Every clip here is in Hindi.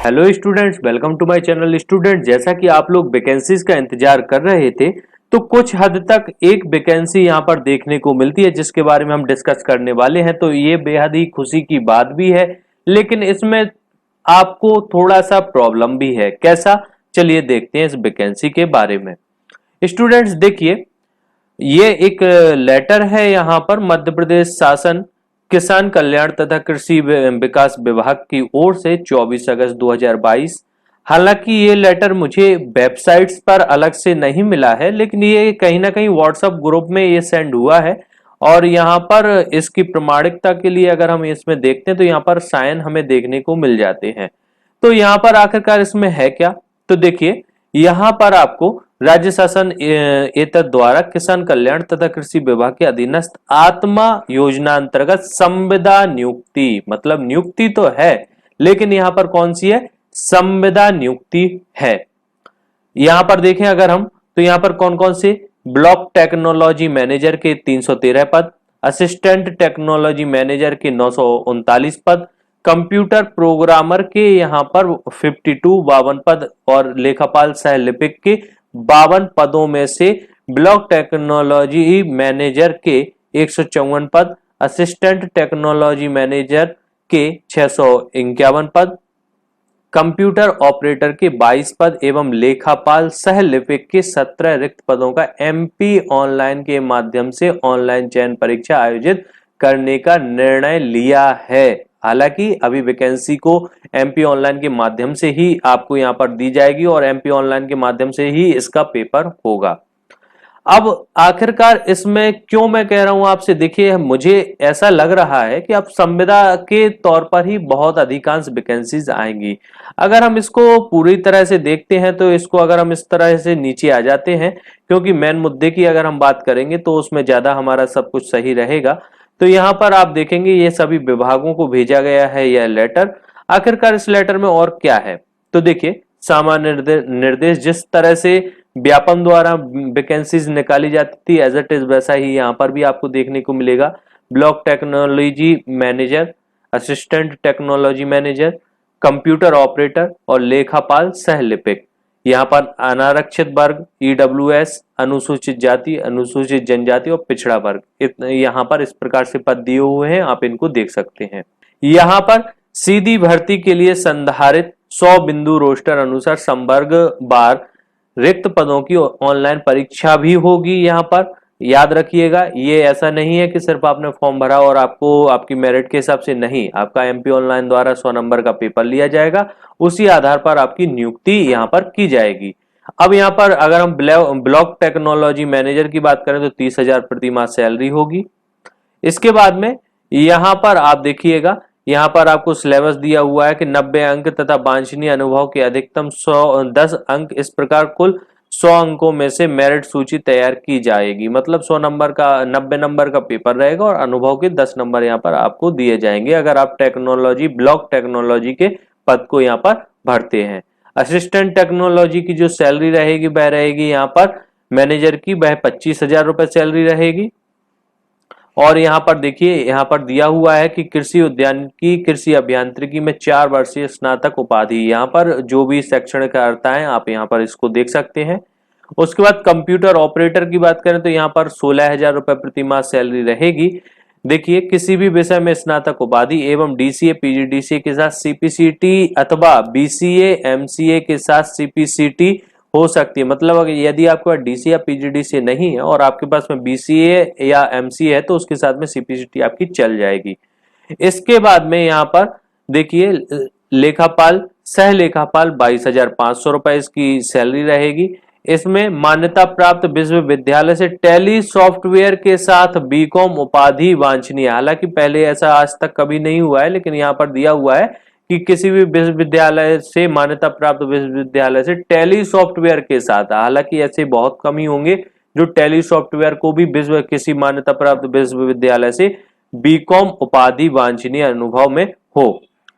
Hello students, welcome to my channel. Student, जैसा कि आप लोग वैकेंसीज का इंतजार कर रहे थे, तो कुछ हद तक एक वैकेंसी यहाँ पर देखने को मिलती है जिसके बारे में हम डिस्कस करने वाले हैं। तो ये बेहद ही खुशी की बात भी है, लेकिन इसमें आपको थोड़ा सा प्रॉब्लम भी है। कैसा, चलिए देखते हैं इस वैकेंसी के बारे में। स्टूडेंट्स देखिए, ये एक लेटर है यहाँ पर मध्य प्रदेश शासन किसान कल्याण तथा कृषि विकास विभाग की ओर से 24 अगस्त 2022। हालांकि ये लेटर मुझे वेबसाइट्स पर अलग से नहीं मिला है, लेकिन ये कहीं ना कहीं व्हाट्सएप ग्रुप में ये सेंड हुआ है। और यहाँ पर इसकी प्रमाणिकता के लिए अगर हम इसमें देखते हैं तो यहाँ पर साइन हमें देखने को मिल जाते हैं। तो यहाँ पर आखिरकार इसमें है क्या, तो देखिए यहाँ पर आपको राज्य शासन एतद द्वारा किसान कल्याण तथा कृषि विभाग के अधीनस्थ आत्मा योजना अंतर्गत संविदा नियुक्ति, मतलब नियुक्ति तो है लेकिन यहाँ पर कौन सी है, संविदा नियुक्ति है। यहाँ पर देखें अगर हम, तो यहाँ पर कौन कौन से, ब्लॉक टेक्नोलॉजी मैनेजर के 313 पद, असिस्टेंट टेक्नोलॉजी मैनेजर के 939 पद, कंप्यूटर प्रोग्रामर के यहाँ पर 52 पद और लेखापाल सह लिपिक के 52 पदों में से ब्लॉक टेक्नोलॉजी मैनेजर के 154 पद, असिस्टेंट टेक्नोलॉजी मैनेजर के 651 पद, कंप्यूटर ऑपरेटर के 22 पद एवं लेखापाल सह लिपिक के 17 रिक्त पदों का एमपी ऑनलाइन के माध्यम से ऑनलाइन चयन परीक्षा आयोजित करने का निर्णय लिया है। हालांकि अभी वैकेंसी को एमपी ऑनलाइन के माध्यम से ही आपको यहाँ पर दी जाएगी और एमपी ऑनलाइन के माध्यम से ही इसका पेपर होगा। अब आखिरकार इसमें क्यों मैं कह रहा हूं आपसे, देखिए मुझे ऐसा लग रहा है कि अब संविदा के तौर पर ही बहुत अधिकांश वैकेंसीज आएंगी। अगर हम इसको पूरी तरह से देखते हैं तो इसको अगर हम इस तरह से नीचे आ जाते हैं, क्योंकि मेन मुद्दे की अगर हम बात करेंगे तो उसमें ज्यादा हमारा सब कुछ सही रहेगा। तो यहाँ पर आप देखेंगे ये सभी विभागों को भेजा गया है यह लेटर। आखिरकार इस लेटर में और क्या है, तो देखिए सामान्य निर्देश जिस तरह से व्यापम द्वारा वैकेंसीज निकाली जाती थी एज इट इज वैसा ही यहाँ पर भी आपको देखने को मिलेगा। Block technology manager, assistant technology manager, computer operator और लेखापाल सह लिपिक। यहाँ पर अनारक्षित वर्ग, ईडब्ल्यूएस, अनुसूचित जाति, अनुसूचित जनजाति और पिछड़ा वर्ग, यहाँ पर इस प्रकार से पद दिए हुए हैं, आप इनको देख सकते हैं। यहाँ पर सीधी भर्ती के लिए संधारित 100 बिंदु रोस्टर अनुसार संवर्ग बार रिक्त पदों की ऑनलाइन परीक्षा भी होगी। यहाँ पर याद रखिएगा, ये ऐसा नहीं है कि सिर्फ आपने फॉर्म भरा और आपको आपकी मेरिट के हिसाब से, नहीं, आपका एमपी ऑनलाइन द्वारा 100 नंबर का पेपर लिया जाएगा, उसी आधार पर आपकी नियुक्ति यहाँ पर की जाएगी। अब यहाँ पर अगर हम ब्लॉक टेक्नोलॉजी मैनेजर की बात करें तो 30,000 प्रति माह सैलरी होगी। इसके बाद में यहाँ पर आप देखिएगा, यहाँ पर आपको सिलेबस दिया हुआ है कि 90 अंक तथा वांछनीय अनुभव के अधिकतम 10 अंक, इस प्रकार कुल 100 अंकों में से मेरिट सूची तैयार की जाएगी। मतलब 100 नंबर का, 90 नंबर का पेपर रहेगा और अनुभव के 10 नंबर यहाँ पर आपको दिए जाएंगे अगर आप टेक्नोलॉजी, ब्लॉक टेक्नोलॉजी के पद को यहाँ पर भरते हैं। असिस्टेंट टेक्नोलॉजी की जो सैलरी रहेगी वह रहेगी यहाँ पर मैनेजर की, वह 25,000 रुपए सैलरी रहेगी। और यहाँ पर देखिए, यहाँ पर दिया हुआ है कि कृषि उद्यानिकी, कृषि अभियांत्रिकी में 4 वर्षीय स्नातक उपाधि, यहाँ पर जो भी शैक्षणिक अर्हता है आप यहाँ पर इसको देख सकते हैं। उसके बाद कंप्यूटर ऑपरेटर की बात करें तो यहाँ पर 16,000 रुपए प्रति माह सैलरी रहेगी। देखिए, किसी भी विषय में स्नातक उपाधि एवं डीसीए पीजीडीसीए के साथ सीपीसीटी अथवा बीसीए एमसीए के साथ सीपीसीटी हो सकती है। मतलब यदि आपके पास डीसी या पीजीडीसी नहीं है और आपके पास में बीसीए या एमसीए है तो उसके साथ में सीपीसीटी आपकी चल जाएगी। इसके बाद में यहाँ पर देखिए, लेखापाल सह लेखापाल 22,500 रुपए इसकी सैलरी रहेगी। इसमें मान्यता प्राप्त विश्वविद्यालय से टैली सॉफ्टवेयर के साथ बीकॉम उपाधि वांछनीय। हालांकि पहले ऐसा आज तक कभी नहीं हुआ है, लेकिन यहाँ पर दिया हुआ है कि किसी भी विश्वविद्यालय से, मान्यता प्राप्त विश्वविद्यालय से टैली सॉफ्टवेयर के साथ, हालांकि ऐसे बहुत कम ही होंगे जो टैली सॉफ्टवेयर को भी किसी मान्यता प्राप्त विश्वविद्यालय से बीकॉम उपाधि वांछनीय अनुभव में हो।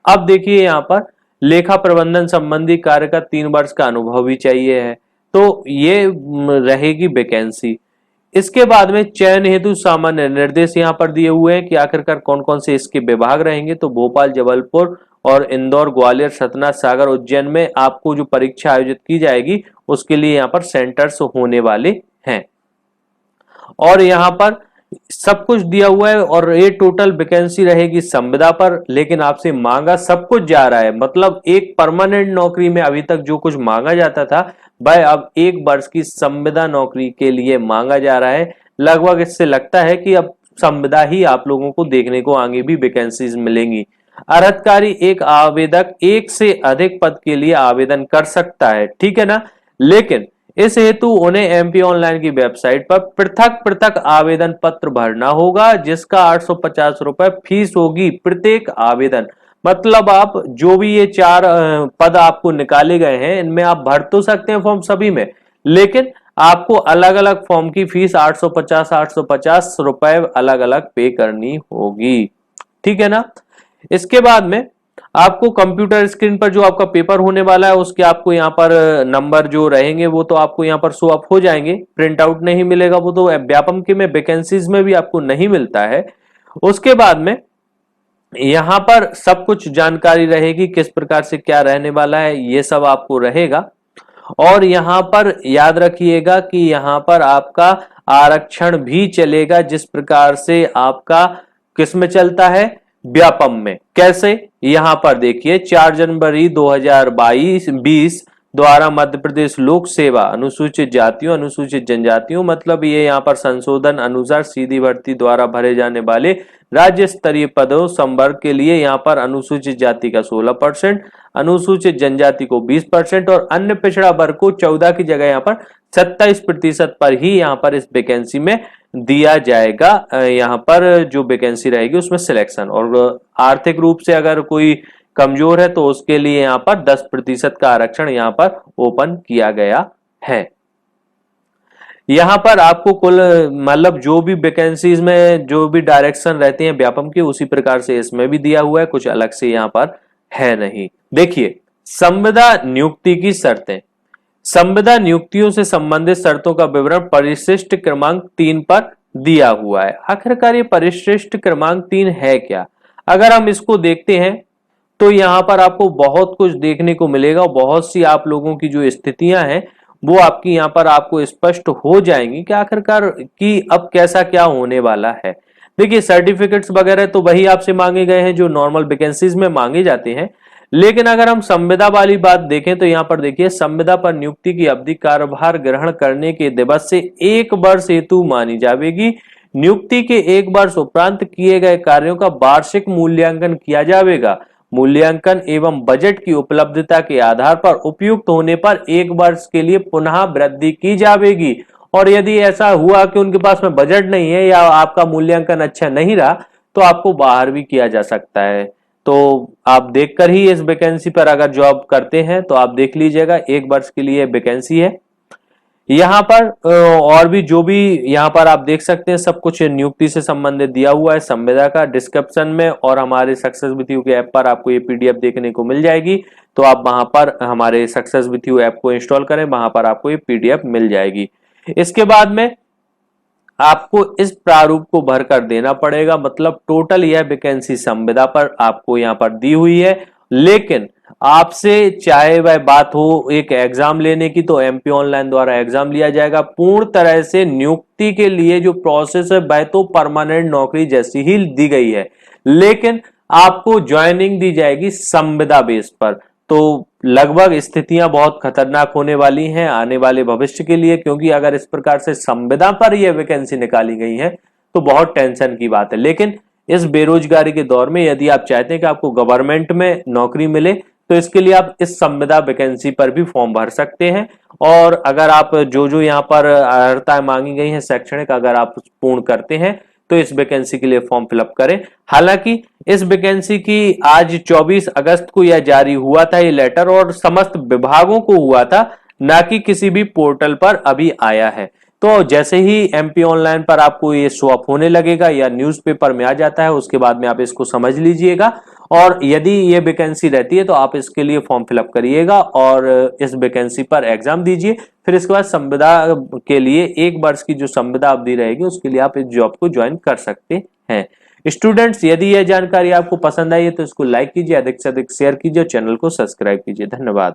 अब देखिए, यहाँ पर लेखा प्रबंधन संबंधी कार्य का 3 वर्ष का अनुभव भी चाहिए है, तो ये रहेगी वैकेंसी। इसके बाद में चयन हेतु सामान्य निर्देश यहाँ पर दिए हुए हैं कि आखिरकार कौन कौन से इसके विभाग रहेंगे। तो भोपाल, जबलपुर और इंदौर, ग्वालियर, सतना, सागर, उज्जैन में आपको जो परीक्षा आयोजित की जाएगी उसके लिए यहाँ पर सेंटर्स होने वाले हैं। और यहाँ पर सब कुछ दिया हुआ है और ये टोटल वैकेंसी रहेगी संविदा पर, लेकिन आपसे मांगा सब कुछ जा रहा है। मतलब एक परमानेंट नौकरी में अभी तक जो कुछ मांगा जाता था वह अब 1 वर्ष की संविदा नौकरी के लिए मांगा जा रहा है। लगभग इससे लगता है कि अब संविदा ही आप लोगों को देखने को आगे भी वैकेंसीज मिलेंगी। अर्हतकारी एक आवेदक एक से अधिक पद के लिए आवेदन कर सकता है, ठीक है ना। लेकिन इस हेतु उन्हें एमपी ऑनलाइन की वेबसाइट पर पृथक पृथक आवेदन पत्र भरना होगा, जिसका 850 रुपए फीस होगी प्रत्येक आवेदन। मतलब आप जो भी ये 4 पद आपको निकाले गए हैं इनमें आप भर तो सकते हैं फॉर्म सभी में, लेकिन आपको अलग अलग फॉर्म की फीस 850 रुपए अलग अलग पे करनी होगी, ठीक है ना। इसके बाद में आपको कंप्यूटर स्क्रीन पर जो आपका पेपर होने वाला है उसके आपको यहाँ पर नंबर जो रहेंगे वो तो आपको यहाँ पर शो अप हो जाएंगे, प्रिंट आउट नहीं मिलेगा, वो तो व्यापम के में वैकेंसीज में भी आपको नहीं मिलता है। उसके बाद में यहाँ पर सब कुछ जानकारी रहेगी, किस प्रकार से क्या रहने वाला है ये सब आपको रहेगा। और यहाँ पर याद रखिएगा कि यहाँ पर आपका आरक्षण भी चलेगा, जिस प्रकार से आपका किसमें चलता है, व्यापम में। कैसे, यहां पर देखिए 4 जनवरी 2020 द्वारा मध्य प्रदेश लोक सेवा अनुसूचित जातियों अनुसूचित जनजातियों, मतलब ये यहाँ पर संशोधन अनुसार सीधी भर्ती द्वारा भरे जाने वाले राज्य स्तरीय पदों संवर्ग के लिए यहाँ पर अनुसूचित जाति का 16%, अनुसूचित जनजाति को 20% और अन्य पिछड़ा वर्ग को 14 की जगह यहाँ पर 27% पर ही यहाँ पर इस वैकेंसी में दिया जाएगा। यहाँ पर जो वैकेंसी रहेगी उसमें सिलेक्शन, और आर्थिक रूप से अगर कोई कमजोर है तो उसके लिए यहाँ पर 10% का आरक्षण यहाँ पर ओपन किया गया है। यहाँ पर आपको कुल मतलब जो भी वैकेंसीज में जो भी डायरेक्शन रहती है व्यापम की, उसी प्रकार से इसमें भी दिया हुआ है, कुछ अलग से यहाँ पर है नहीं। देखिए संविदा नियुक्ति की शर्तें, संविदा नियुक्तियों से संबंधित शर्तों का विवरण परिशिष्ट क्रमांक 3 पर दिया हुआ है। आखिरकार ये परिशिष्ट क्रमांक 3 है क्या? अगर हम इसको देखते हैं तो यहाँ पर आपको बहुत कुछ देखने को मिलेगा, बहुत सी आप लोगों की जो स्थितियां हैं वो आपकी यहाँ पर आपको स्पष्ट हो जाएंगी कि आखिरकार कि अब कैसा क्या होने वाला है। देखिए सर्टिफिकेट्स वगैरह तो वही आपसे मांगे गए हैं जो नॉर्मल वैकेंसीज में मांगे जाते हैं, लेकिन अगर हम संविदा वाली बात देखें तो यहाँ पर देखिए संविदा पर नियुक्ति की अवधि कार्यभार ग्रहण करने के दिवस से 1 वर्ष हेतु मानी जाएगी। नियुक्ति के 1 वर्ष उपरांत किए गए कार्यों का वार्षिक मूल्यांकन किया जाएगा। मूल्यांकन एवं बजट की उपलब्धता के आधार पर उपयुक्त होने पर 1 वर्ष के लिए पुनः वृद्धि की जाएगी, और यदि ऐसा हुआ कि उनके पास में बजट नहीं है या आपका मूल्यांकन अच्छा नहीं रहा तो आपको बाहर भी किया जा सकता है। तो आप देखकर ही इस वैकेंसी पर अगर जॉब करते हैं तो आप देख लीजिएगा 1 वर्ष के लिए वैकेंसी है। यहाँ पर और भी जो भी यहाँ पर आप देख सकते हैं सब कुछ नियुक्ति से संबंधित दिया हुआ है संविदा का डिस्क्रिप्शन में, और हमारे सक्सेस विथ यू के ऐप पर आपको ये पीडीएफ देखने को मिल जाएगी। तो आप वहां पर हमारे सक्सेस विथ यू ऐप को इंस्टॉल करें, वहां पर आपको ये पीडीएफ मिल जाएगी। इसके बाद में आपको इस प्रारूप को भर कर देना पड़ेगा, मतलब टोटल यह वैकेंसी संविदा पर आपको यहाँ पर दी हुई है, लेकिन आपसे चाहे वह बात हो एक एग्जाम लेने की तो एमपी ऑनलाइन द्वारा एग्जाम लिया जाएगा। पूर्ण तरह से नियुक्ति के लिए जो प्रोसेस है वह तो परमानेंट नौकरी जैसी ही दी गई है, लेकिन आपको ज्वाइनिंग दी जाएगी संविदा बेस पर। तो लगभग स्थितियां बहुत खतरनाक होने वाली हैं आने वाले भविष्य के लिए, क्योंकि अगर इस प्रकार से संविदा पर यह वैकेंसी निकाली गई है तो बहुत टेंशन की बात है। लेकिन इस बेरोजगारी के दौर में यदि आप चाहते हैं कि आपको गवर्नमेंट में नौकरी मिले तो इसके लिए आप इस संविदा वैकेंसी पर भी फॉर्म भर सकते हैं, और अगर आप जो यहाँ पर अर्हताएं मांगी गई हैं शैक्षणिक अगर आप पूर्ण करते हैं तो इस वैकेंसी के लिए फॉर्म फिलअप करें। हालांकि इस वैकेंसी की आज 24 अगस्त को यह जारी हुआ था ये लेटर, और समस्त विभागों को हुआ था, ना कि किसी भी पोर्टल पर अभी आया है। तो जैसे ही एमपी ऑनलाइन पर आपको ये शो अप होने लगेगा या न्यूज़पेपर में आ जाता है उसके बाद में आप इसको समझ लीजिएगा, और यदि ये वैकेंसी रहती है तो आप इसके लिए फॉर्म फिलअप करिएगा और इस वैकेंसी पर एग्जाम दीजिए। फिर इसके बाद संविदा के लिए 1 वर्ष की जो संविदा अवधि रहेगी उसके लिए आप इस जॉब को ज्वाइन कर सकते हैं। स्टूडेंट्स, यदि यह जानकारी आपको पसंद आई है तो इसको लाइक कीजिए, अधिक से अधिक शेयर कीजिए और चैनल को सब्सक्राइब कीजिए। धन्यवाद।